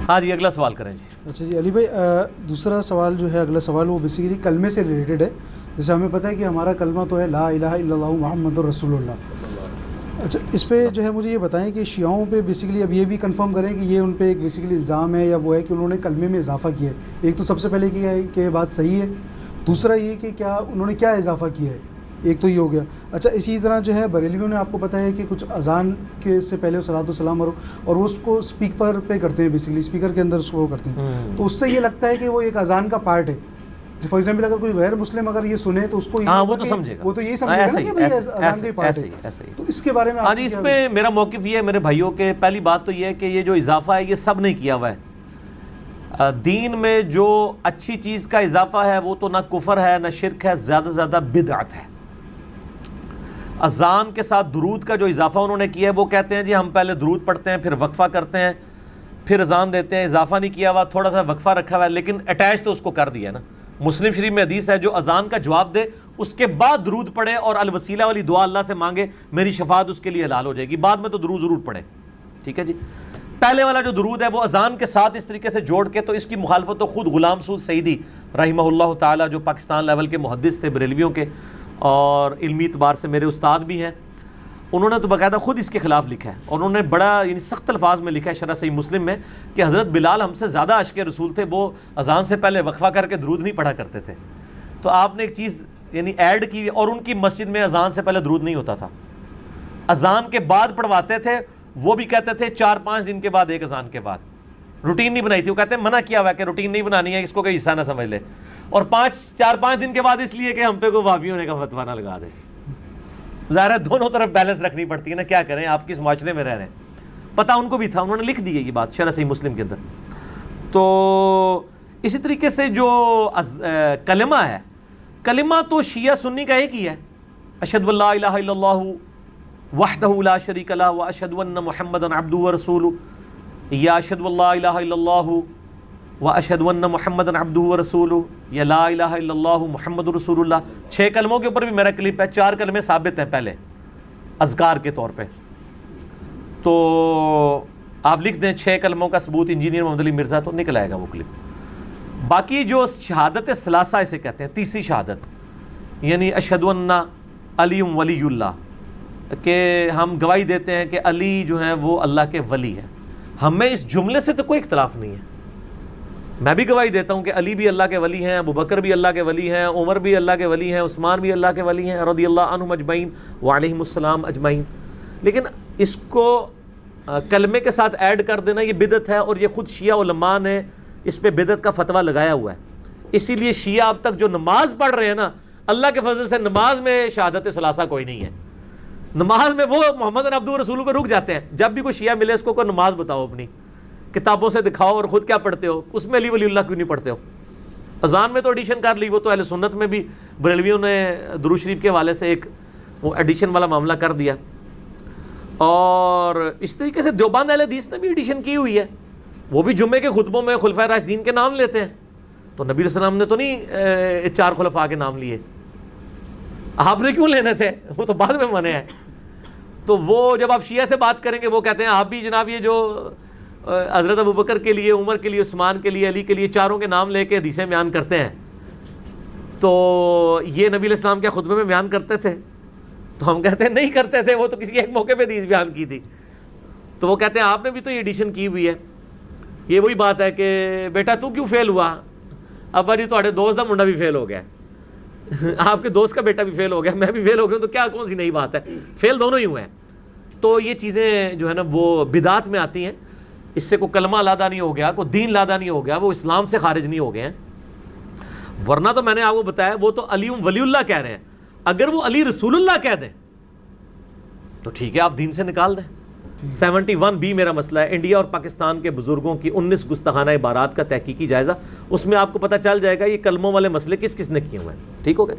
ہاں جی اگلا سوال کریں جی. اچھا جی علی بھائی، دوسرا سوال جو ہے، اگلا سوال وہ بیسیکلی کلمے سے ریلیٹڈ ہے. جیسے ہمیں پتہ ہے کہ ہمارا کلمہ تو ہے لا الہ الا اللہ محمد الرسول اللہ. اچھا اس پہ جو ہے مجھے یہ بتائیں کہ شیعوں پہ بیسیکلی اب یہ بھی کنفرم کریں کہ یہ ان پہ ایک بیسیکلی الزام ہے یا وہ ہے کہ انہوں نے کلمے میں اضافہ کیا ہے. ایک تو سب سے پہلے کیا ہے کہ یہ بات صحیح ہے، دوسرا یہ کہ کیا انہوں نے کیا اضافہ کیا ہے، ایک تو یہ ہو گیا. اچھا اسی طرح جو ہے بریلویوں نے آپ کو پتہ ہے کہ کچھ اذان کے سے پہلے صلاۃ والسلام اور اس کو اسپیکر پہ کرتے ہیں، بیسیکلی اسپیکر کے اندر اس کو کرتے ہیں. تو اس سے یہ لگتا ہے کہ وہ ایک اذان کا پارٹ ہے. فار ایگزامپل اگر کوئی غیر مسلم اگر یہ سنے تو اس کو وہ تو سمجھے گا، وہ تو یہی سمجھے گا کہ بھائی اذان کا پارٹ ہے. تو اس کے بارے میں ہاں جی اس پہ میرا موقف یہ ہے میرے بھائیوں کے، پہلی بات تو یہ ہے کہ یہ جو اضافہ ہے یہ سب نے کیا ہوا ہے. دین میں جو اچھی چیز کا اضافہ ہے وہ تو نہ کفر ہے نہ شرک ہے، زیادہ سے زیادہ بدعت ہے. اذان کے ساتھ درود کا جو اضافہ انہوں نے کیا ہے، وہ کہتے ہیں جی ہم پہلے درود پڑھتے ہیں پھر وقفہ کرتے ہیں پھر اذان دیتے ہیں. اضافہ نہیں کیا ہوا، تھوڑا سا وقفہ رکھا ہوا ہے لیکن اٹیچ تو اس کو کر دیا ہے نا. مسلم شریف میں حدیث ہے جو اذان کا جواب دے اس کے بعد درود پڑھے اور الوسیلہ والی دعا اللہ سے مانگے، میری شفاعت اس کے لیے حلال ہو جائے گی. بعد میں تو درود ضرور پڑھے، ٹھیک ہے جی. پہلے والا جو درود ہے وہ اذان کے ساتھ اس طریقے سے جوڑ کے، تو اس کی مخالفت تو خود غلام سعود سعیدی رحمہ اللہ تعالی جو پاکستان لیول کے محدث تھے بریلویوں کے اور علمی اعتبار سے میرے استاد بھی ہیں، انہوں نے تو باقاعدہ خود اس کے خلاف لکھا ہے. اور انہوں نے بڑا یعنی سخت الفاظ میں لکھا ہے شرح صحیح مسلم میں کہ حضرت بلال ہم سے زیادہ عاشق رسول تھے، وہ اذان سے پہلے وقفہ کر کے درود نہیں پڑھا کرتے تھے. تو آپ نے ایک چیز یعنی ایڈ کی، اور ان کی مسجد میں اذان سے پہلے درود نہیں ہوتا تھا، اذان کے بعد پڑھواتے تھے. وہ بھی کہتے تھے 4-5 دن کے بعد ایک اذان کے بعد، روٹین نہیں بنائی تھی. وہ کہتے ہیں منع کیا ہوا ہے کہ روٹین نہیں بنانی ہے، اس کو کوئی حصہ نہ سمجھ لے. اور 4-5 دن کے بعد اس لیے کہ ہم پہ کوئی وہابی ہونے کا فتویٰ نہ لگا دے. ظاہر ہے دونوں طرف بیلنس رکھنی پڑتی ہے نا، کیا کریں آپ کس معاشرے میں رہ رہے ہیں. پتہ ان کو بھی تھا، انہوں نے لکھ دی ہے یہ بات شرح صحیح مسلم کے اندر. تو اسی طریقے سے جو کلمہ ہے، کلمہ تو شیعہ سنی کا ایک ہی ہے، اشہد ان لا الہ الا اللہ وحدہ لا شریک لہ واشہد ان محمدا عبدہ ورسولہ، یا اشہد ان لا الہ الا اللہ واشہد ان محمدا عبدہ ورسولہ، یا لا الہ الا اللہ محمد رسول اللہ. 6 کلموں کے اوپر بھی میرا کلپ ہے. 4 کلمے ثابت ہیں پہلے اذکار کے طور پہ. تو آپ لکھ دیں 6 کلموں کا ثبوت انجینئر محمد علی مرزا، تو نکل آئے گا وہ کلپ. باقی جو شہادت ثلاثہ اسے کہتے ہیں، تیسری شہادت، یعنی اشہد ان علی ولی اللہ، کہ ہم گواہی دیتے ہیں کہ علی جو ہیں وہ اللہ کے ولی ہیں. ہمیں اس جملے سے تو کوئی اختلاف نہیں ہے. میں بھی گواہی دیتا ہوں کہ علی بھی اللہ کے ولی ہیں، ابو بکر بھی اللہ کے ولی ہیں، عمر بھی اللہ کے ولی ہیں، عثمان بھی اللہ کے ولی ہیں رضی اللہ عنہم اجمعین وعلیہم السلام اجمعین. لیکن اس کو کلمے کے ساتھ ایڈ کر دینا یہ بدعت ہے، اور یہ خود شیعہ علماء نے اس پہ بدعت کا فتویٰ لگایا ہوا ہے. اسی لیے شیعہ اب تک جو نماز پڑھ رہے ہیں نا، اللہ کے فضل سے نماز میں شہادت ثلاثہ کوئی نہیں ہے. نماز میں وہ محمد عبدہ رسول کو رک جاتے ہیں. جب بھی کوئی شیعہ ملے اس کو کوئی نماز بتاؤ، اپنی کتابوں سے دکھاؤ، اور خود کیا پڑھتے ہو، اس میں علی ولی اللہ کیوں نہیں پڑھتے ہو. اذان میں تو ایڈیشن کر لی، وہ تو اہل سنت میں بھی بریلویوں نے درود شریف کے حوالے سے ایک وہ ایڈیشن والا معاملہ کر دیا. اور اس طریقے سے دیوبند اہل حدیث نے بھی ایڈیشن کی ہوئی ہے، وہ بھی جمعے کے خطبوں میں خلفائے راشدین کے نام لیتے ہیں. تو نبی علیہ السلام نے تو نہیں 4 خلفاء کے نام لیے، آپ نے کیوں لینے تھے، وہ تو بعد میں منع ہے. تو وہ جب آپ شیعہ سے بات کریں گے وہ کہتے ہیں آپ بھی جناب یہ جو حضرت ابو بکر کے لیے، عمر کے لیے، عثمان کے لیے، علی کے لیے 4 کے نام لے کے حدیثیں بیان کرتے ہیں، تو یہ نبی علیہ السلام کے خطبے میں بیان کرتے تھے. تو ہم کہتے ہیں نہیں کرتے تھے، وہ تو کسی ایک موقع پہ حدیث بیان کی تھی. تو وہ کہتے ہیں آپ نے بھی تو یہ ایڈیشن کی ہوئی ہے. یہ وہی بات ہے کہ بیٹا تو کیوں فیل ہوا، ابا جی تھوڑے دوست کا منڈا بھی فیل ہو گیا، آپ کے دوست کا بیٹا بھی فیل ہو گیا، میں بھی فیل ہو گیا، تو کیا کون سی نئی بات ہے، فیل دونوں ہی ہوئے ہیں. تو یہ چیزیں جو ہے نا وہ بدعت میں آتی ہیں. اس سے کوئی کلمہ علیحدہ نہیں ہو گیا، کوئی دین علیحدہ نہیں ہو گیا، وہ اسلام سے خارج نہیں ہو گئے ہیں. ورنہ تو میں نے آپ کو بتایا وہ تو علی ولی اللہ کہہ رہے ہیں. اگر وہ علی رسول اللہ کہہ دیں تو ٹھیک ہے، آپ دین سے نکال دیں. 71B میرا مسئلہ ہے، انڈیا اور پاکستان کے بزرگوں کی 19 گستاخانہ عبارات کا تحقیقی جائزہ. اس میں آپ کو پتہ چل جائے گا یہ کلموں والے مسئلے کس کس نے کیے ہوئے ہیں. ٹھیک ہو گئے.